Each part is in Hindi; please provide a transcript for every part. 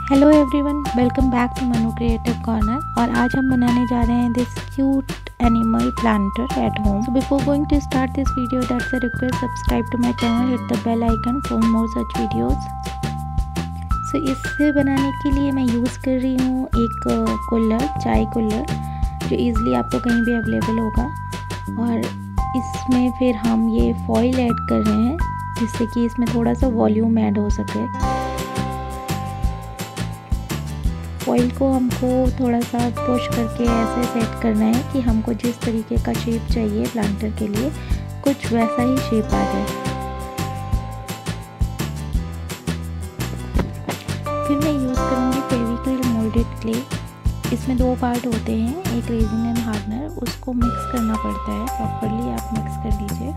Hello everyone, welcome back to Manu creative corner. और आज हम बनाने जा रहे हैं this cute animal planter at home. So before going to start this video, that's a request, subscribe to my channel, hit the bell icon for more such videos. So इसे बनाने के लिए मैं यूज़ कर रही हूँ एक कुल्लर, चाय कुल्लर, जो ईज़िली आपको कहीं भी अवेलेबल होगा। और इसमें फिर हम ये फॉइल ऐड कर रहे हैं जिससे कि इसमें थोड़ा सा वॉल्यूम ऐड हो सके। फॉइल को हमको थोड़ा सा पुश करके ऐसे सेट करना है कि हमको जिस तरीके का शेप चाहिए प्लांटर के लिए, कुछ वैसा ही शेप आ जाए। फिर मैं यूज़ करूँगी फेविक्रिल मोल्डेड क्ले। इसमें दो पार्ट होते हैं, एक रेजिन एंड हार्डनर। उसको मिक्स करना पड़ता है प्रॉपरली, आप मिक्स कर लीजिए।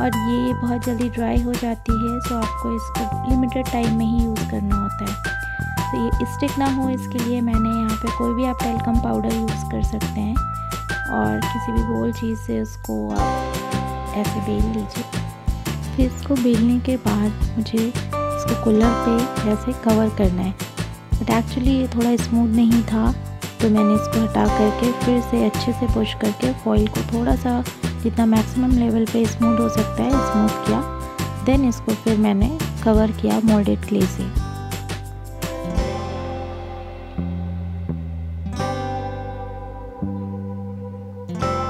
और ये बहुत जल्दी ड्राई हो जाती है, सो आपको इसको लिमिटेड टाइम में ही यूज़ करना होता है। तो ये स्टिक ना हो, इसके लिए मैंने यहाँ पे कोई भी आप टेल्कम पाउडर यूज़ कर सकते हैं और किसी भी गोल चीज़ से उसको आप ऐसे बेल लीजिए। फिर इसको बेलने के बाद मुझे इसको कुल्लर पे ऐसे कवर करना है। बट एक्चुअली ये थोड़ा स्मूथ नहीं था, तो मैंने इसको हटा करके फिर से अच्छे से पुश करके फॉइल को थोड़ा सा जितना मैक्सिमम लेवल पे स्मूथ हो सकता है स्मूथ किया। देन इसको फिर मैंने कवर किया मोल्डेड क्ले से।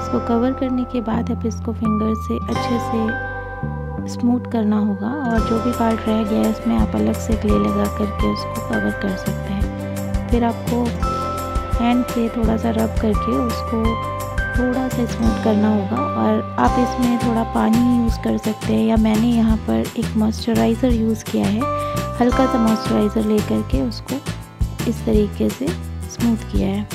इसको कवर करने के बाद अब इसको फिंगर से अच्छे से स्मूथ करना होगा। और जो भी पार्ट रह गया है उसमें आप अलग से क्ले लगा करके उसको कवर कर सकते हैं। फिर आपको हैंड से थोड़ा सा रब करके उसको थोड़ा सा स्मूथ करना होगा। और आप इसमें थोड़ा पानी यूज़ कर सकते हैं, या मैंने यहाँ पर एक मॉइस्चराइज़र यूज़ किया है। हल्का सा मॉइस्चराइज़र ले करके उसको इस तरीके से स्मूथ किया है।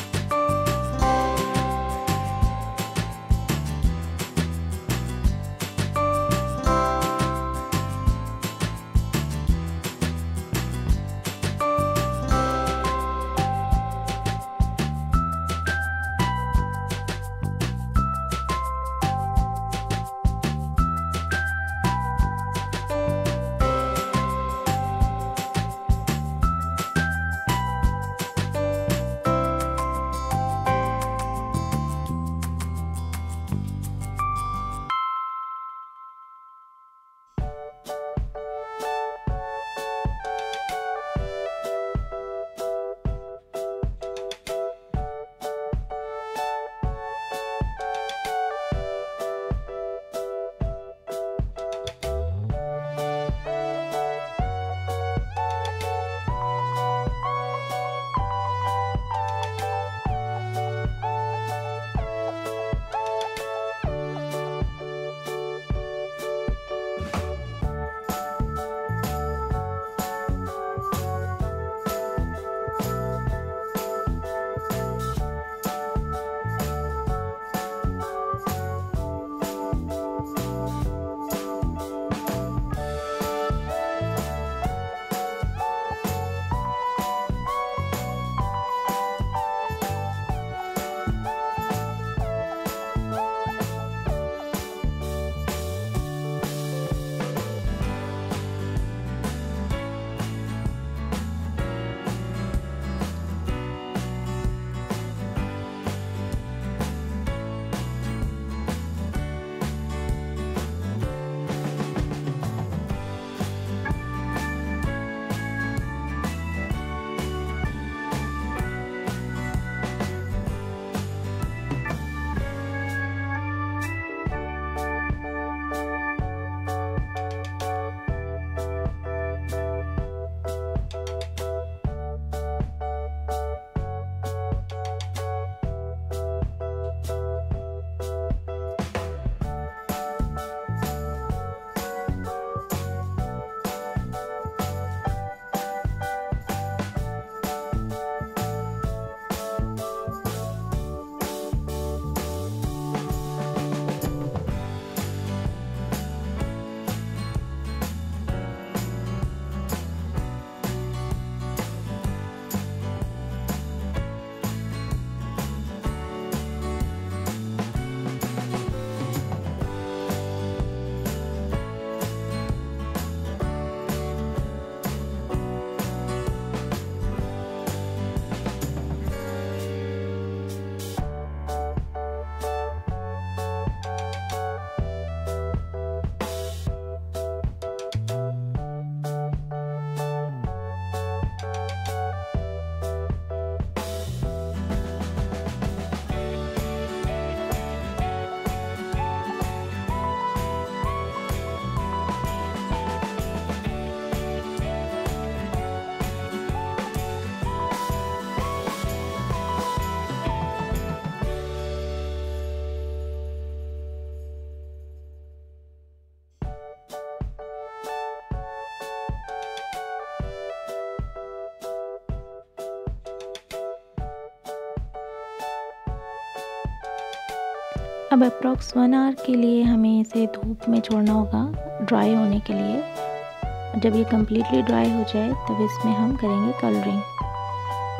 अब अप्रॉक्स 1 आवर के लिए हमें इसे धूप में छोड़ना होगा ड्राई होने के लिए। जब ये कम्प्लीटली ड्राई हो जाए तब इसमें हम करेंगे कलरिंग।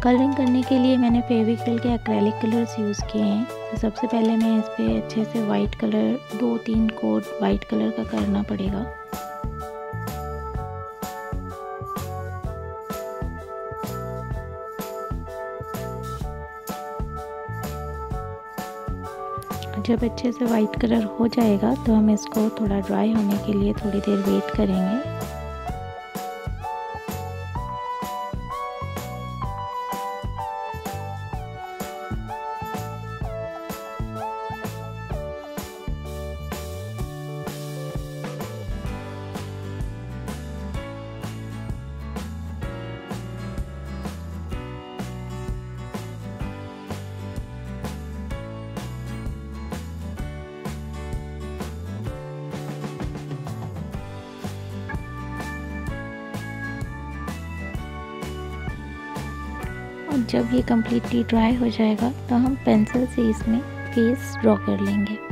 कलरिंग करने के लिए मैंने फेविक्रिल के एक्रेलिक कलर्स यूज़ किए हैं। तो सबसे पहले मैं इस पर अच्छे से white colour 2-3 coat white colour का करना पड़ेगा। जब अच्छे से वाइट कलर हो जाएगा तो हम इसको थोड़ा ड्राई होने के लिए थोड़ी देर वेट करेंगे। और जब ये कम्प्लीटली ड्राई हो जाएगा तो हम पेंसिल से इसमें फेस ड्रॉ कर लेंगे।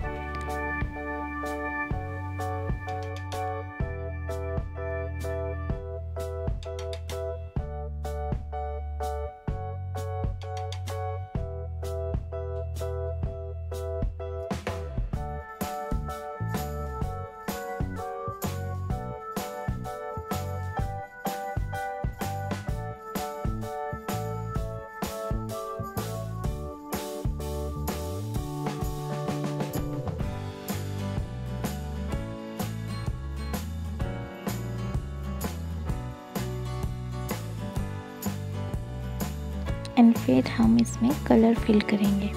एंड फिर हम इसमें कलर फिल करेंगे।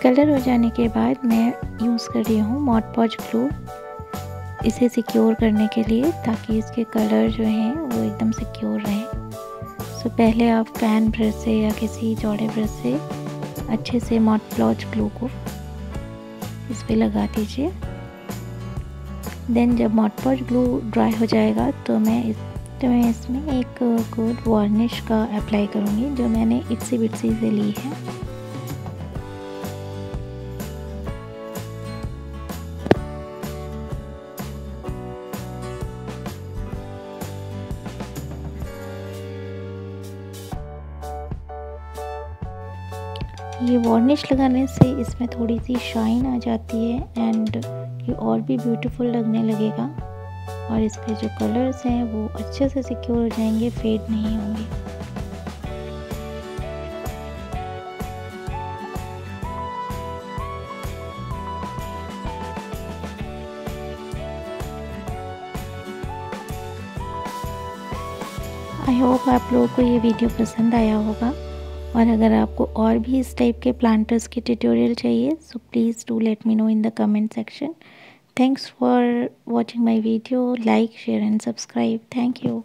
कलर हो जाने के बाद मैं यूज़ कर रही हूँ मॉड पॉज ग्लू इसे सिक्योर करने के लिए, ताकि इसके कलर जो हैं वो एकदम सिक्योर रहें। सो पहले आप पैन ब्रश से या किसी चौड़े ब्रश से अच्छे से मॉड पॉज ग्लू को इस पे लगा दीजिए। देन जब मॉड पॉज ग्लू ड्राई हो जाएगा तो मैं इसमें एक गुड वार्निश का अप्लाई करूँगी, जो मैंने इट्सी बिट्सी से ली है। ये वार्निश लगाने से इसमें थोड़ी सी शाइन आ जाती है एंड ये और भी ब्यूटीफुल लगने लगेगा और इसके जो कलर्स हैं वो अच्छे से सिक्योर हो जाएंगे, फेड नहीं होंगे। आई होप आप लोगों को ये वीडियो पसंद आया होगा और अगर आपको और भी इस टाइप के प्लांटर्स के ट्यूटोरियल चाहिए so please do let me know in the comment section. Thanks for watching my video. Like, share and subscribe. Thank you.